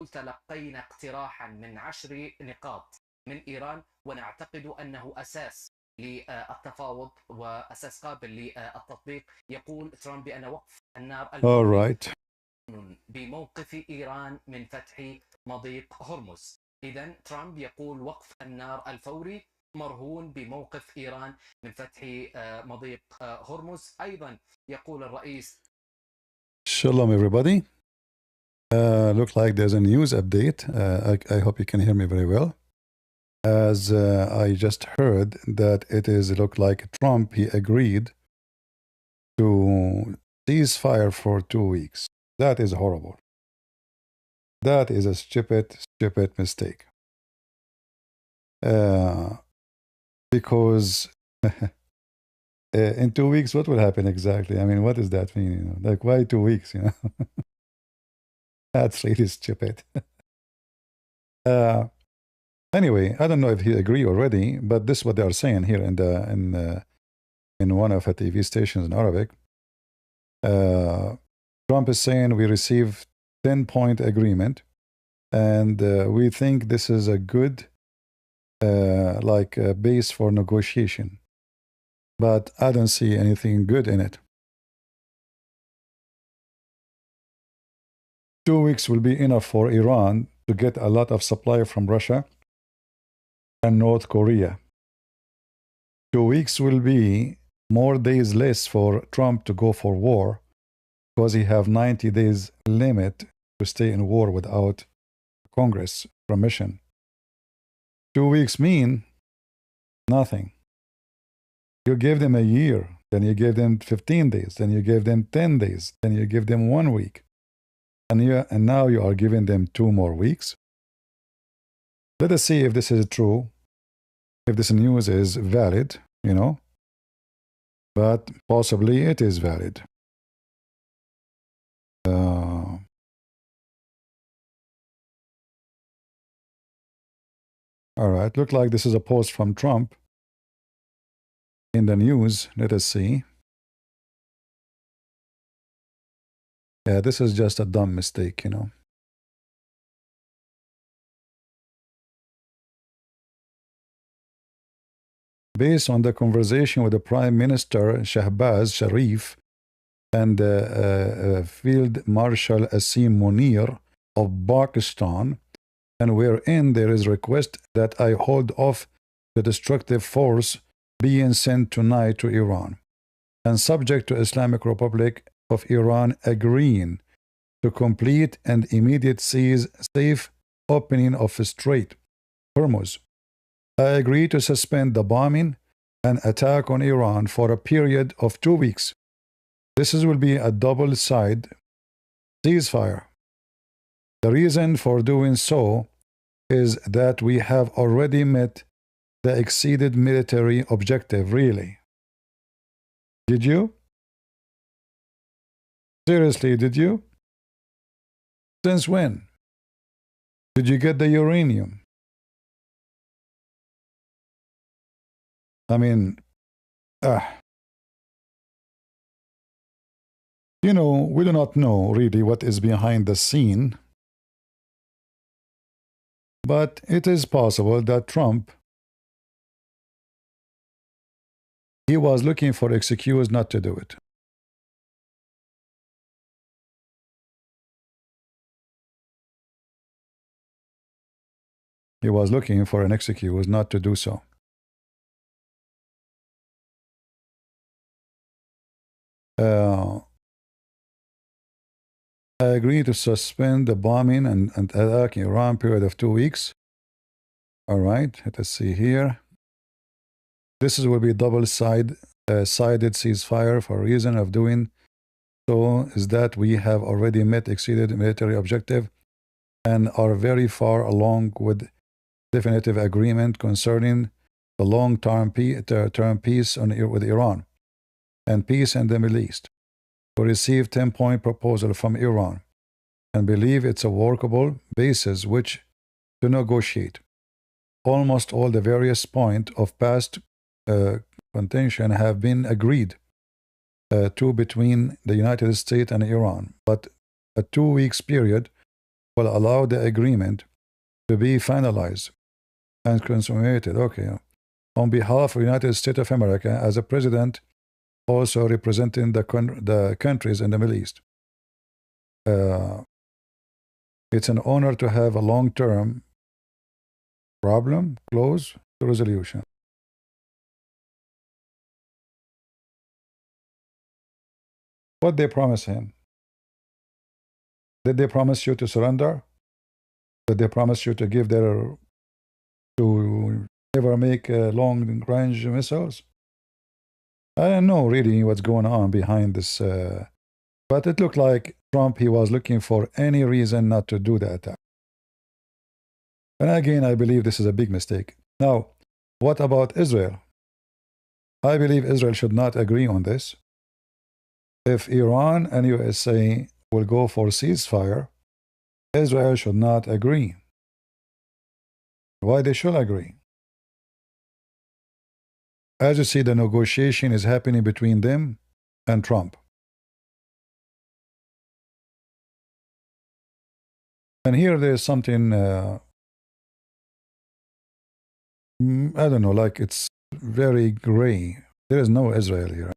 يقول تلقينا اقتراحا من 10 نقاط من إيران، ونعتقد أنه أساس للتفاوض وأساس قابل للتطبيق. يقول ترامب بأن وقف النار الفوري بموقف إيران من فتح مضيق هرمز. إذن ترامب يقول وقف النار الفوري مرهون بموقف إيران من فتح مضيق هرمز. أيضا يقول الرئيس Shalom everybody. Look like there's a news update. I hope you can hear me very well. As I just heard that it looked like Trump, he agreed to cease fire for 2 weeks. That is horrible. That is a stupid mistake. Because in 2 weeks, what will happen exactly? I mean, what does that mean? You know, like, why 2 weeks? You know, that's really stupid. Anyway, I don't know if he agree already, but this is what they are saying here in one of the TV stations in Arabic. Trump is saying we received 10-point agreement, and we think this is a good base for negotiation. But I don't see anything good in it. 2 weeks will be enough for Iran to get a lot of supply from Russia and North Korea. 2 weeks will be more days less for Trump to go for war, because he have 90 days limit to stay in war without Congress permission. 2 weeks mean nothing. You give them a year, then you give them 15 days, then you give them 10 days, then you give them 1 week. And now you are giving them 2 more weeks. Let us see if this is true, if this news is valid, you know. But possibly it is valid. All right, look like this is a post from Trump in the news. Let us see. Yeah, this is just a dumb mistake, you know. Based on the conversation with the Prime Minister Shahbaz Sharif and Field Marshal Asim Munir of Pakistan, and wherein there is request that I hold off the destructive force being sent tonight to Iran, and subject to Islamic Republic of Iran agreeing to complete and immediate safe opening of Strait Hormuz. I agree to suspend the bombing and attack on Iran for a period of 2 weeks. This will be a double-sided ceasefire. The reason for doing so is that we have already met the exceeded military objective. Really? Did you? Seriously, did you? Since when? Did you get the uranium? I mean, you know, we do not know really what is behind the scene, but it is possible that Trump, he was looking for excuse not to do it. He was looking for an excuse not to do so. I agree to suspend the bombing and attack Iran period of 2 weeks. All right, let us see here. This will be double-sided ceasefire. For a reason of doing so is that we have already met exceeded military objective and are very far along with definitive agreement concerning the long-term peace with Iran and peace in the Middle East. We received 10-point proposal from Iran and believe it's a workable basis which to negotiate. Almost all the various points of past contention have been agreed to between the United States and Iran, but a 2 weeks period will allow the agreement to be finalized and consummated. Okay. On behalf of the United States of America, as a president, also representing the countries in the Middle East, it's an honor to have a long-term problem close to resolution. What they promise him? Did they promise you to surrender? Did they promise you to give to never make long-range missiles? I don't know really what's going on behind this, but it looked like Trump, he was looking for any reason not to do the attack. And again, I believe this is a big mistake. Now, what about Israel? I believe Israel should not agree on this. If Iran and USA will go for ceasefire, Israel should not agree. Why they should agree? As you see, the negotiation is happening between them and Trump. And here there's something, I don't know, like it's very gray. There is no Israel here.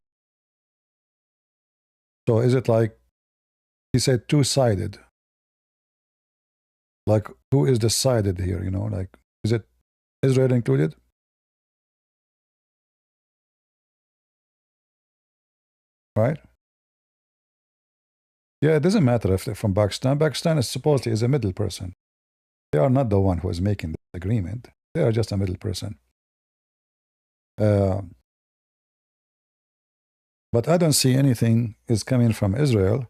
So is it like, he said two-sided? Like, who is the sided here, you know? Like, is it Israel included? Right? Yeah, it doesn't matter if they're from Pakistan. Pakistan is supposedly is a middle person. They are not the one who is making the agreement. They are just a middle person. But I don't see anything is coming from Israel.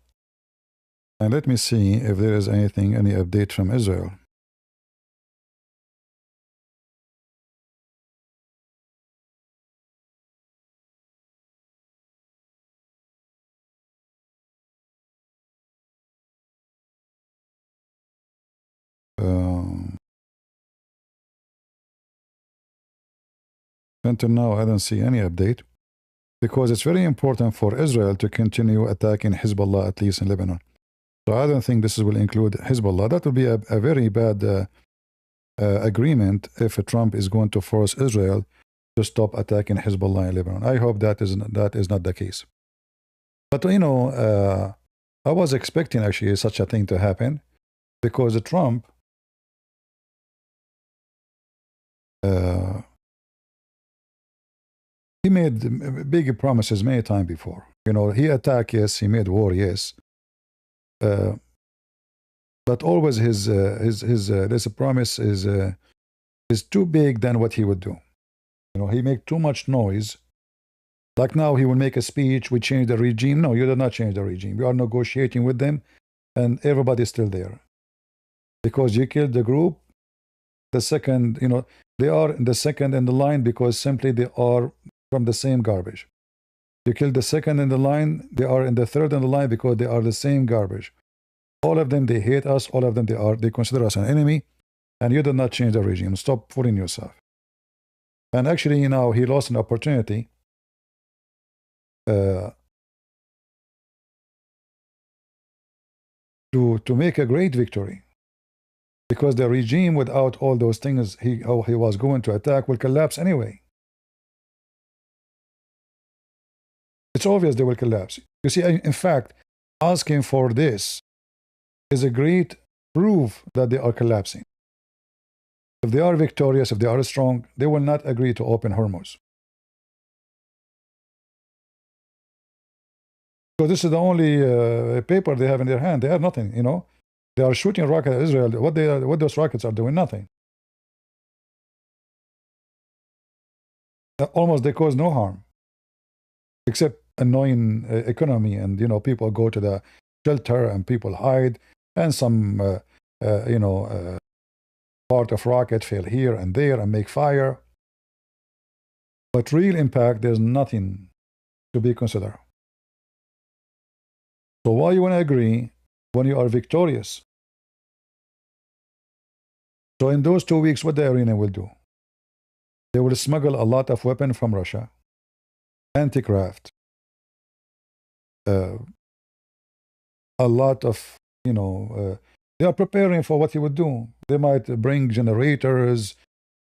And let me see if there is anything, any update from Israel. Until now, I don't see any update because it's very important for Israel to continue attacking Hezbollah, at least in Lebanon. So I don't think this will include Hezbollah. That would be a very bad agreement if Trump is going to force Israel to stop attacking Hezbollah in Lebanon. I hope that is not the case. But, you know, I was expecting actually such a thing to happen because Trump he made big promises many times before. You know, he attacked, yes. He made war, yes. But always his promise is too big than what he would do. You know, he make too much noise. Like now, he will make a speech. We change the regime. No, you did not change the regime. You are negotiating with them, and everybody's still there because you killed the group. The second, you know, they are the second in the line because simply they are from the same garbage. You kill the second in the line, they are in the third in the line because they are the same garbage. All of them, they hate us. All of them, they consider us an enemy. And you did not change the regime. Stop fooling yourself. And actually, now he lost an opportunity to make a great victory. Because the regime, without all those things how he was going to attack, will collapse anyway. It's obvious they will collapse. You see, in fact, asking for this is a great proof that they are collapsing. If they are victorious, if they are strong, they will not agree to open Hormuz. So this is the only paper they have in their hand. They have nothing, you know. They are shooting rockets at Israel. What those rockets are doing? Nothing. Almost they cause no harm, except annoying economy, and you know, people go to the shelter and people hide, and some you know, part of rocket fail here and there and make fire. But real impact, there's nothing to be considered. So why you want to agree when you are victorious? So in those 2 weeks, what the Iranian will do? They will smuggle a lot of weapons from Russia, anti-craft, a lot of, you know, They are preparing for what he would do. They might bring generators,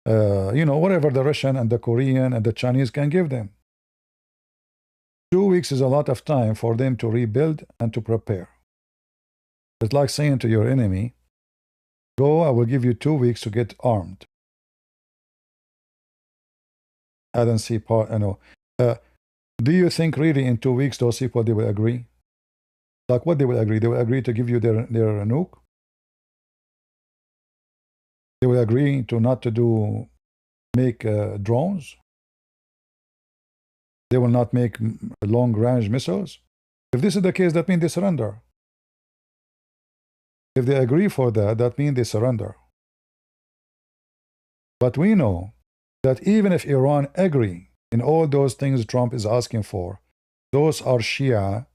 whatever the Russian and the Korean and the Chinese can give them. 2 weeks is a lot of time for them to rebuild and to prepare. It's like saying to your enemy, go, I will give you 2 weeks to get armed. I don't see part, do you think really in 2 weeks those people, they will agree? Like what they will agree? They will agree to give you their nuke? They will agree to not to make drones? They will not make long-range missiles? If this is the case, that means they surrender. If they agree for that, that means they surrender. But we know that even if Iran agree in all those things Trump is asking for, those are Shia,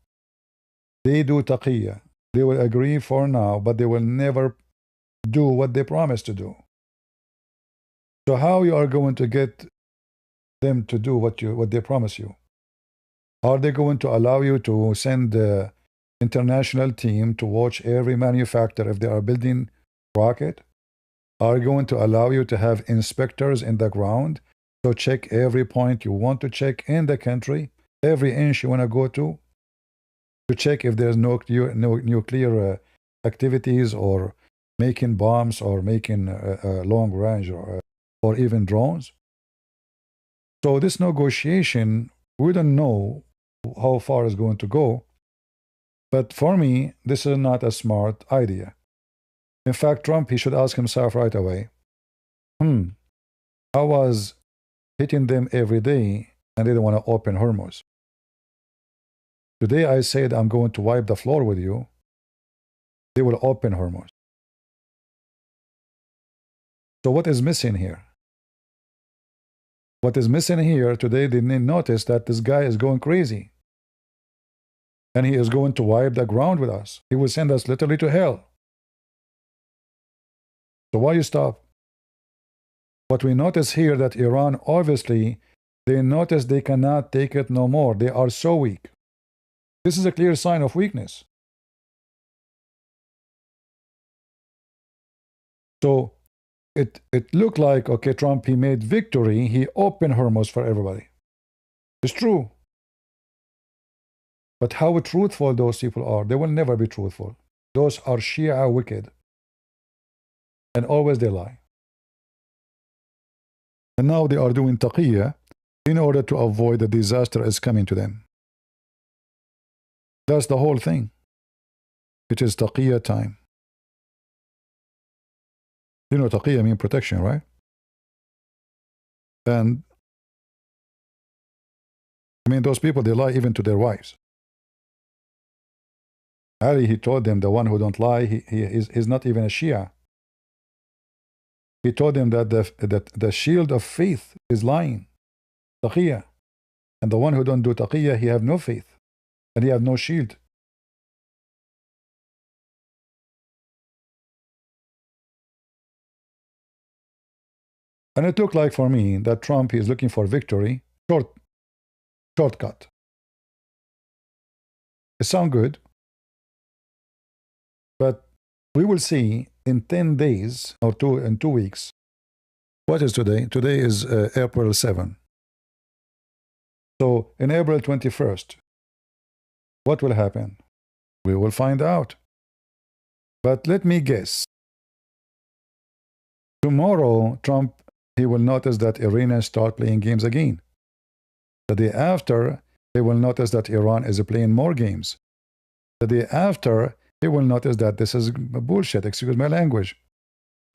they do taqiyya. They will agree for now, but they will never do what they promised to do. So how you are going to get them to do what they promise you? Are they going to allow you to send the international team to watch every manufacturer if they are building rocket? Are going to allow you to have inspectors in the ground to check every point you want to check in the country, every inch you want to go to check if there's no nuclear activities or making bombs or making long range or even drones? So this negotiation, we don't know how far it's going to go. But for me, this is not a smart idea. In fact, Trump, he should ask himself right away, I was hitting them every day and they don't want to open Hormuz. Today I said I'm going to wipe the floor with you. They will open Hormuz. So what is missing here? What is missing here today, they didn't notice that this guy is going crazy. And he is going to wipe the ground with us. He will send us literally to hell. So why you stop? What we notice here that Iran, obviously, they notice they cannot take it no more. They are so weak. This is a clear sign of weakness. So it looked like, okay, Trump, he made victory. He opened Hormuz for everybody. It's true. But how truthful those people are, they will never be truthful. Those are Shia wicked. And always they lie. And now they are doing taqiyya in order to avoid the disaster is coming to them. That's the whole thing. It is taqiyya time. You know, taqiyya means protection, right? And I mean, those people, they lie even to their wives. Ali, he told them, the one who don't lie, he's not even a Shia. He told them that the shield of faith is lying, taqiyya. And the one who don't do taqiyya, he have no faith. And he have no shield. And it looked like for me that Trump is looking for victory, shortcut. It sounds good. But we will see in 10 days or in 2 weeks. What is today? Today is April 7. So in April 21st, what will happen? We will find out. But let me guess. Tomorrow, Trump, he will notice that Iranians start playing games again. The day after, he will notice that Iran is playing more games. The day after, he will notice that this is bullshit, excuse my language.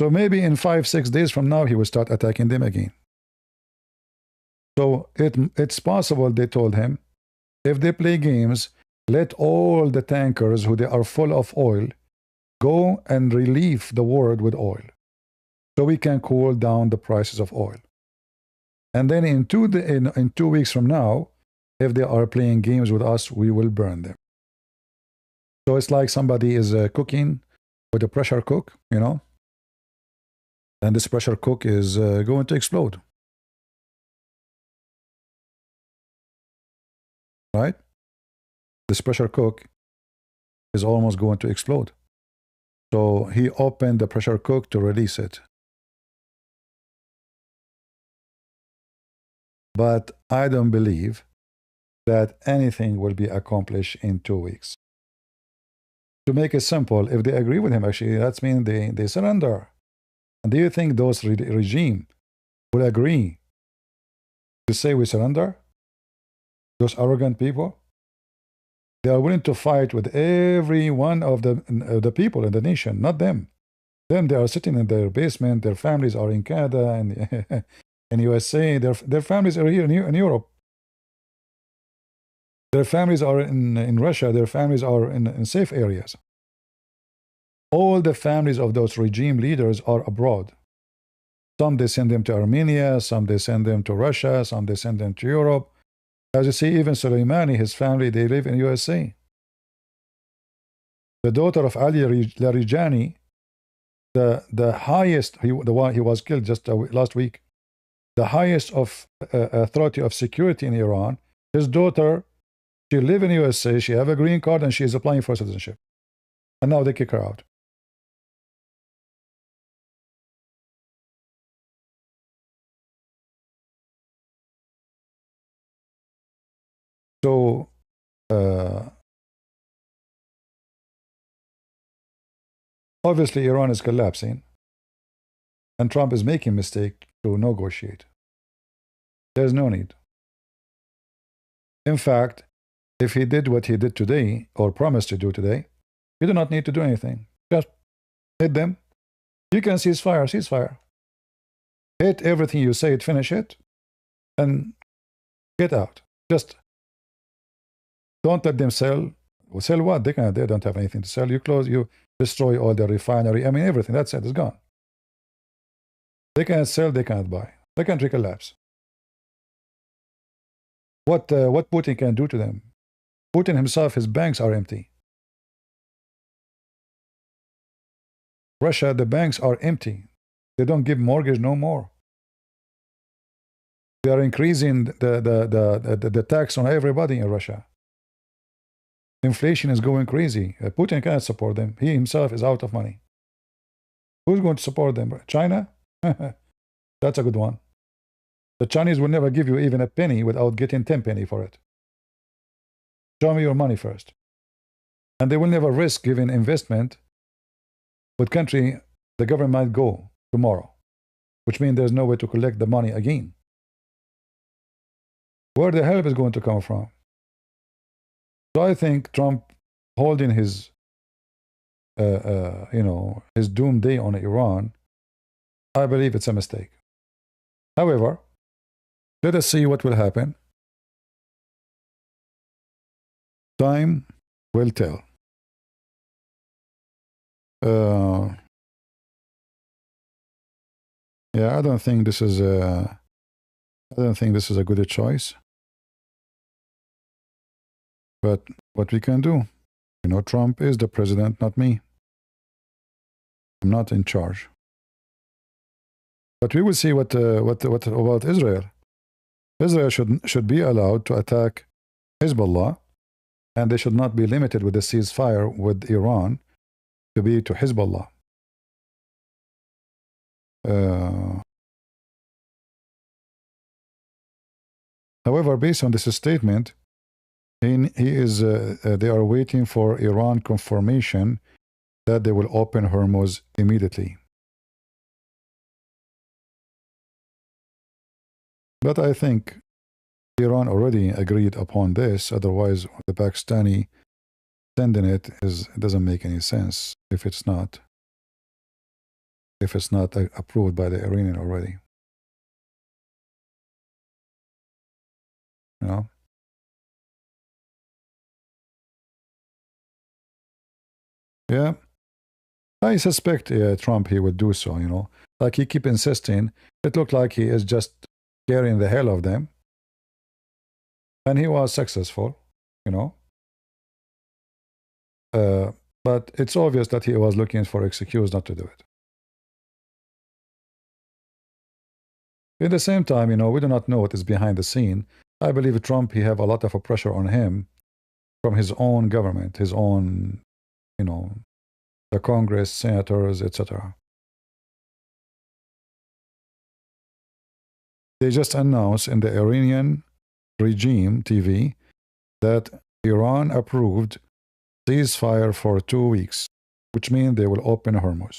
So maybe in 5-6 days from now, he will start attacking them again. So it's possible, they told him, if they play games, let all the tankers who they are full of oil go and relieve the world with oil, so we can cool down the prices of oil. And then in 2 weeks from now, if they are playing games with us, we will burn them. So it's like somebody is cooking with a pressure cook, and this pressure cook is going to explode. Right? This pressure cook is almost going to explode. So he opened the pressure cook to release it. But I don't believe that anything will be accomplished in 2 weeks. To make it simple, if they agree with him, actually, that means they surrender. And do you think those regime will agree to say we surrender? Those arrogant people? They are willing to fight with every one of the people in the nation, not them. Them, they are sitting in their basement, their families are in Canada and in USA, their families are here in Europe. Their families are in Russia, their families are in safe areas. All the families of those regime leaders are abroad. Some they send them to Armenia, some they send them to Russia, some they send them to Europe. As you see, even Soleimani, his family, they live in USA. The daughter of Ali Larijani, the highest, the one he was killed just last week, the highest of authority of security in Iran, his daughter, she live in USA, she have a green card, and she is applying for citizenship. And now they kick her out. So, obviously, Iran is collapsing, and Trump is making a mistake to negotiate. There's no need. In fact, if he did what he did today, or promised to do today, you do not need to do anything. Just hit them. You can cease fire. Hit everything you say, finish it, and get out. Just don't let them sell. Well, sell what? They don't have anything to sell. You close, you destroy all the refinery. I mean, everything. That's it. It's gone. They cannot sell. They cannot buy. The country collapse. What Putin can do to them? Putin himself, his banks are empty. Russia, the banks are empty. They don't give mortgage no more. They are increasing the tax on everybody in Russia. Inflation is going crazy. Putin cannot support them. He himself is out of money. Who's going to support them? China? That's a good one. The Chinese will never give you even a penny without getting 10 pennies for it. Show me your money first. And they will never risk giving investment with country the government might go tomorrow, which means there's no way to collect the money again. Where the help is going to come from? So I think Trump holding his, his doomsday on Iran, I believe it's a mistake. However, let us see what will happen. Time will tell. Yeah, I don't think this is a good choice. But what we can do, Trump is the president, not me. I'm not in charge. But we will see what about Israel. Israel should be allowed to attack Hezbollah, and they should not be limited with the ceasefire with Iran to be to Hezbollah. However, based on this statement, they are waiting for Iran confirmation that they will open Hormuz immediately. But I think Iran already agreed upon this. Otherwise, the Pakistani sending it doesn't make any sense if it's not approved by the Iranian already. Yeah, I suspect Trump, he would do so, Like he keep insisting, it looked like he is just scaring the hell of them. And he was successful, But it's obvious that he was looking for an excuse not to do it. At the same time, we do not know what is behind the scene. I believe Trump, he have a lot of pressure on him from his own government, his own, the Congress, senators, etc. They just announced in the Iranian regime TV that Iran approved ceasefire for 2 weeks, which means they will open Hormuz.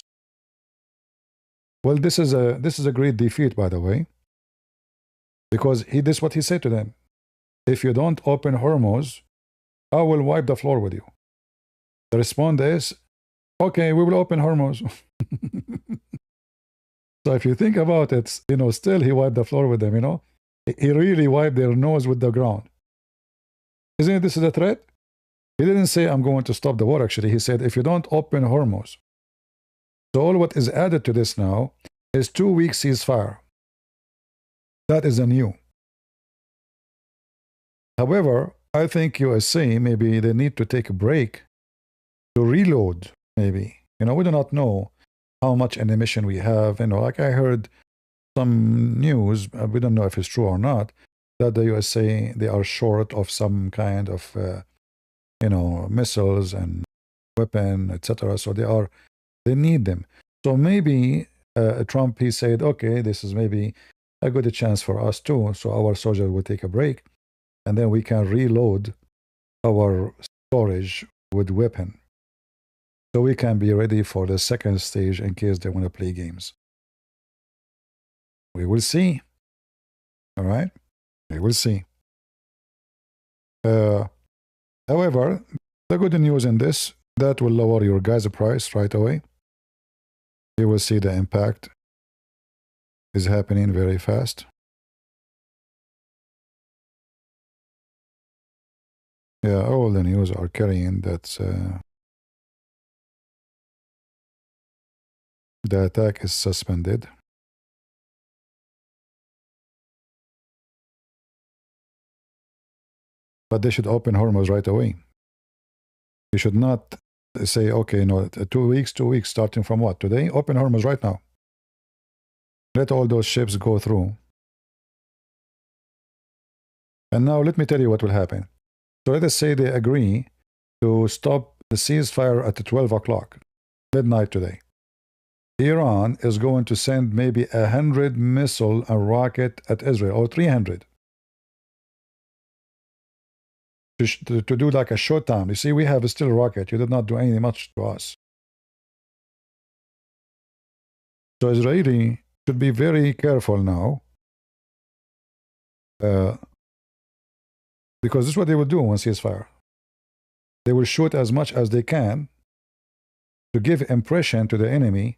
Well, this is a great defeat, by the way, because this is what he said to them: if you don't open Hormuz, I will wipe the floor with you. The response is, okay, we will open Hormuz. So if you think about it, still he wiped the floor with them, He really wiped their nose with the ground. Isn't this a threat? He didn't say, I'm going to stop the war, actually. He said, if you don't open Hormuz. So all what is added to this now is 2 weeks ceasefire. That is a new. However, I think USA, maybe they need to take a break to reload, maybe. We do not know how much ammunition we have. Like I heard some news, we don't know if it's true or not, that the USA, they are short of some kind of, missiles and weapon, etc. So they need them. So maybe Trump, he said, okay, this is maybe a good chance for us too. So our soldiers will take a break, and then we can reload our storage with weapon. So we can be ready for the second stage in case they want to play games. We will see. All right? We will see. However, the good news in this, that will lower your gas price right away. You will see the impact is happening very fast. Yeah, all the news are carrying that the attack is suspended. But they should open Hormuz right away. You should not say, okay, 2 weeks, starting from what? Today? Open Hormuz right now. Let all those ships go through. And now let me tell you what will happen. So let us say they agree to stop the ceasefire at 12 o'clock, midnight today. Iran is going to send maybe 100 missile and rocket at Israel, or 300. To do like a showdown. You see, we have still a rocket. You did not do anything much to us. So Israeli should be very careful now. Because this is what they will do on ceasefire. They will shoot as much as they can to give impression to the enemy.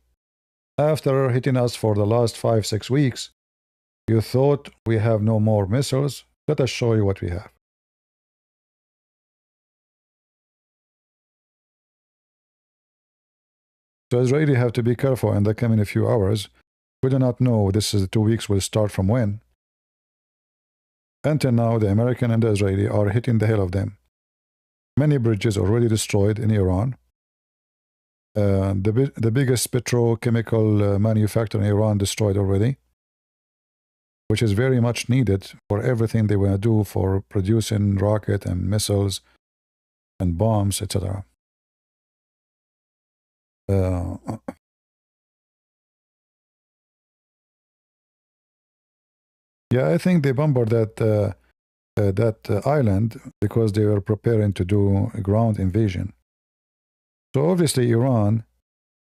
After hitting us for the last 5-6 weeks, you thought we have no more missiles. Let us show you what we have. So Israeli have to be careful in the coming few hours. We do not know this is 2 weeks will start from when. Until now, the American and the Israeli are hitting the hell of them. Many bridges already destroyed in Iran. The biggest petrochemical manufacturer in Iran destroyed already, which is very much needed for everything they want to do for producing rocket and missiles and bombs, etc. Yeah, I think they bombarded that island because they were preparing to do a ground invasion. So obviously Iran,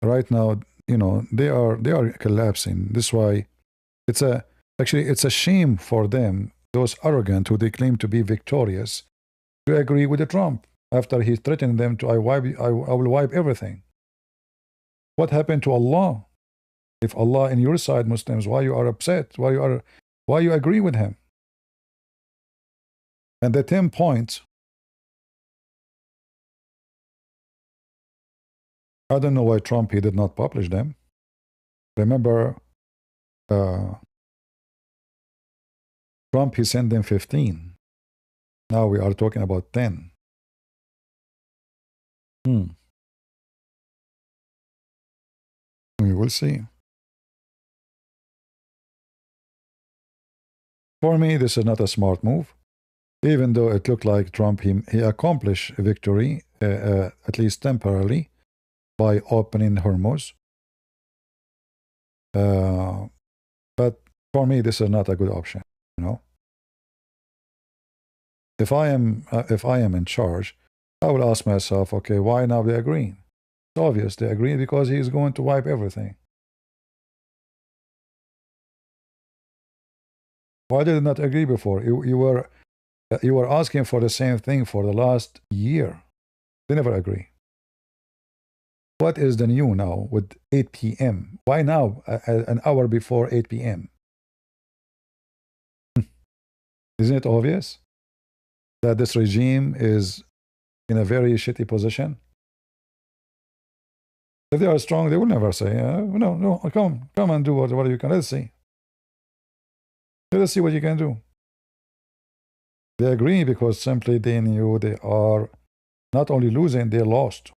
right now, they are collapsing. This is why it's a shame for them, those arrogant who they claim to be victorious, to agree with Trump after he threatened them to I will wipe everything. What happened to Allah? If Allah in your side, Muslims, why you are upset? Why you agree with him? And the 10 points, I don't know why Trump, he did not publish them. Remember, Trump, he sent them 15. Now we are talking about 10. We will see. For me, this is not a smart move. Even though it looked like Trump, he accomplished a victory, at least temporarily. by opening Hormuz. But for me, this is not a good option. You know, if I am in charge, I will ask myself, okay, why now they agreeing? It's obvious they agree because he is going to wipe everything. Why did they not agree before? You were asking for the same thing for the last year. They never agree. What is the new now with 8 p.m.? Why now, an hour before 8 p.m.? Isn't it obvious that this regime is in a very shitty position? If they are strong, they will never say, no, come and do whatever you can. Let's see. Let's see what you can do. They agree because simply they knew they are not only losing, they lost.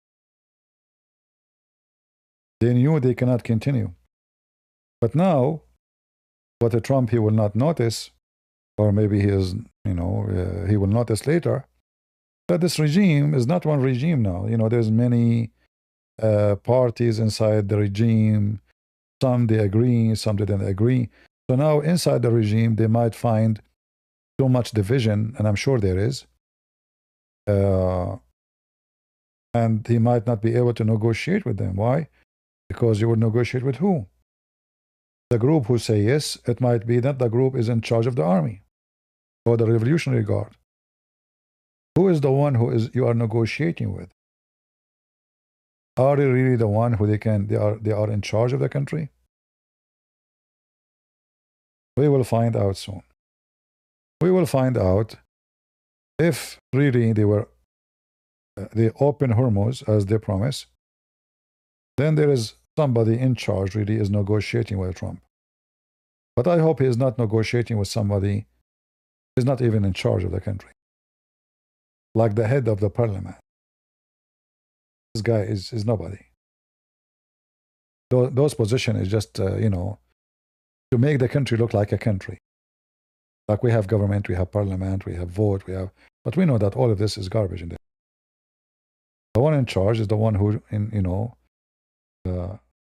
They knew they cannot continue. But now, what Trump, he will not notice, or maybe he is, he will notice later, that this regime is not one regime now. There's many parties inside the regime. Some they agree, some didn't agree. So now inside the regime, they might find so much division, and I'm sure there is. And he might not be able to negotiate with them. Why? Because you would negotiate with who? The group who say yes, it might be that the group is in charge of the army or the Revolutionary Guard. Who is the one you are negotiating with? Are they really the one who they are in charge of the country? We will find out soon. We will find out if really they open Hormuz as they promise. Then there is somebody in charge really is negotiating with Trump. But I hope he is not negotiating with somebody who is not even in charge of the country. Like the head of the parliament. This guy is nobody. Those positions is just, to make the country look like a country. Like we have government, we have parliament, we have vote, but we know that all of this is garbage in there. The one in charge is the one who,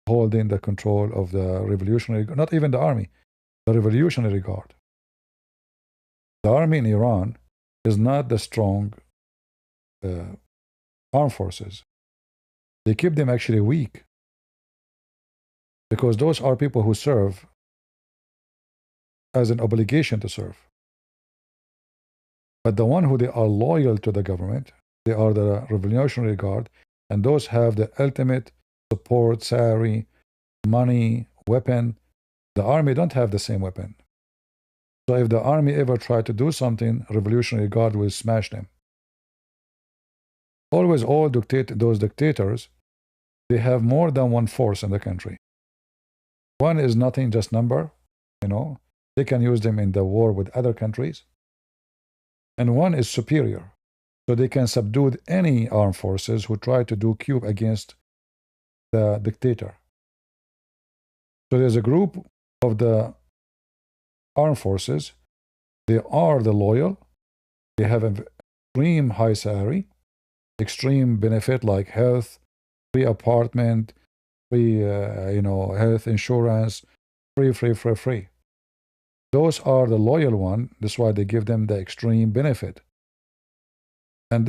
holding the control of the Revolutionary, not even the army, the Revolutionary Guard. The army in Iran is not the strong armed forces. They keep them actually weak because those are people who serve as an obligation to serve. But the one who they are loyal to the government, they are the Revolutionary Guard, and those have the ultimate support, salary, money, weapon. The army don't have the same weapon. So if the army ever try to do something, Revolutionary Guard will smash them. Always all those dictators, they have more than one force in the country. One is nothing, just number, They can use them in the war with other countries. And one is superior. So they can subdue any armed forces who try to do coup against the dictator. So there's a group of the armed forces. They are the loyal. They have an extreme high salary, extreme benefit like health, free apartment, free, health insurance, free. Those are the loyal one. That's why they give them the extreme benefit. And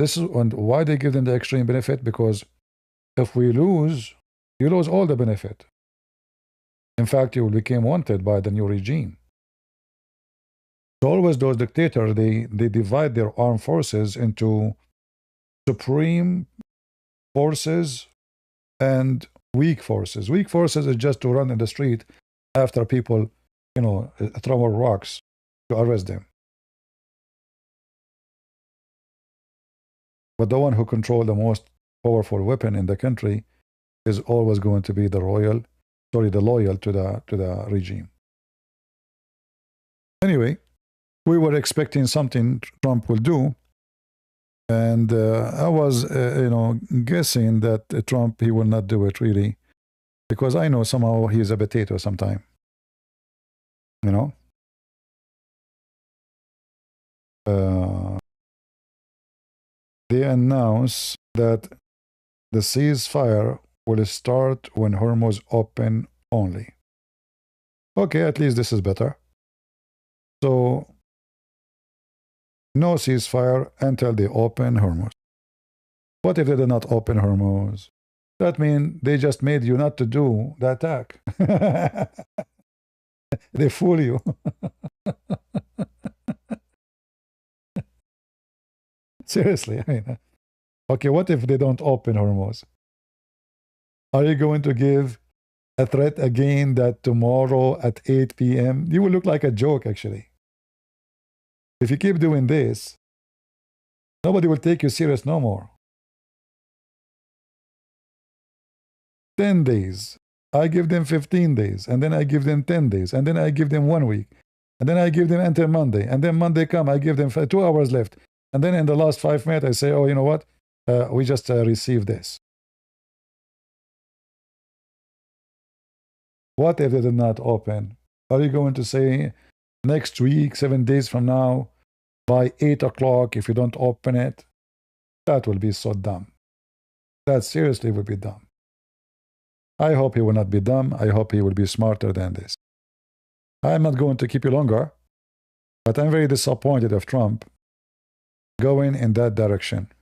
why they give them the extreme benefit? Because if we lose, you lose all the benefit. In fact, you will become wanted by the new regime. So always those dictators, they divide their armed forces into supreme forces and weak forces. Weak forces is just to run in the street after people, throw rocks to arrest them. But the one who controls the most powerful weapon in the country is always going to be the loyal to the regime. Anyway, we were expecting something Trump will do, and I was, guessing that Trump, he will not do it really, because I know somehow he's a potato sometime. They announce that the ceasefire will start when Hormuz open only. Okay, at least this is better. So, no ceasefire until they open Hormuz. What if they did not open Hormuz? That means they just made you not to do the attack. They fool you. Seriously, I mean, okay, what if they don't open Hormuz? Are you going to give a threat again that tomorrow at 8 p.m.? You will look like a joke, actually. If you keep doing this, nobody will take you serious no more. 10 days. I give them 15 days, and then I give them 10 days, and then I give them 1 week, and then I give them until Monday, and then Monday come, I give them 2 hours left, and then in the last 5 minutes, I say, oh, you know what? We just received this. What if they did not open? Are you going to say next week, 7 days from now, by 8 o'clock, if you don't open it? That will be so dumb. That seriously will be dumb. I hope he will not be dumb. I hope he will be smarter than this. I'm not going to keep you longer, but I'm very disappointed of Trump going in that direction.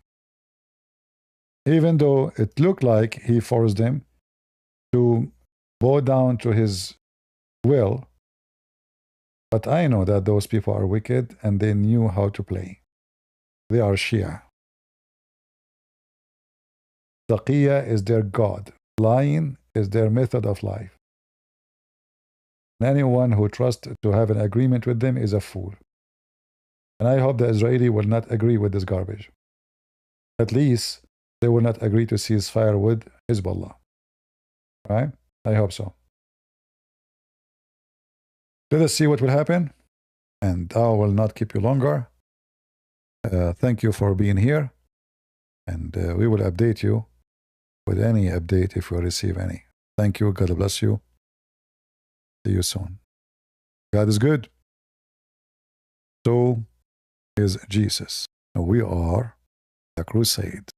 Even though it looked like he forced them to bow down to his will, but I know that those people are wicked and they knew how to play. They are Shia. Taqiyya is their god. Lying is their method of life. And anyone who trusts to have an agreement with them is a fool. And I hope the Israeli will not agree with this garbage. At least they will not agree to cease fire with Hezbollah. Right? I hope so. Let us see what will happen. And I will not keep you longer. Thank you for being here. And we will update you with any update if we receive any. Thank you. God bless you. See you soon. God is good. So is Jesus. We are the crusade.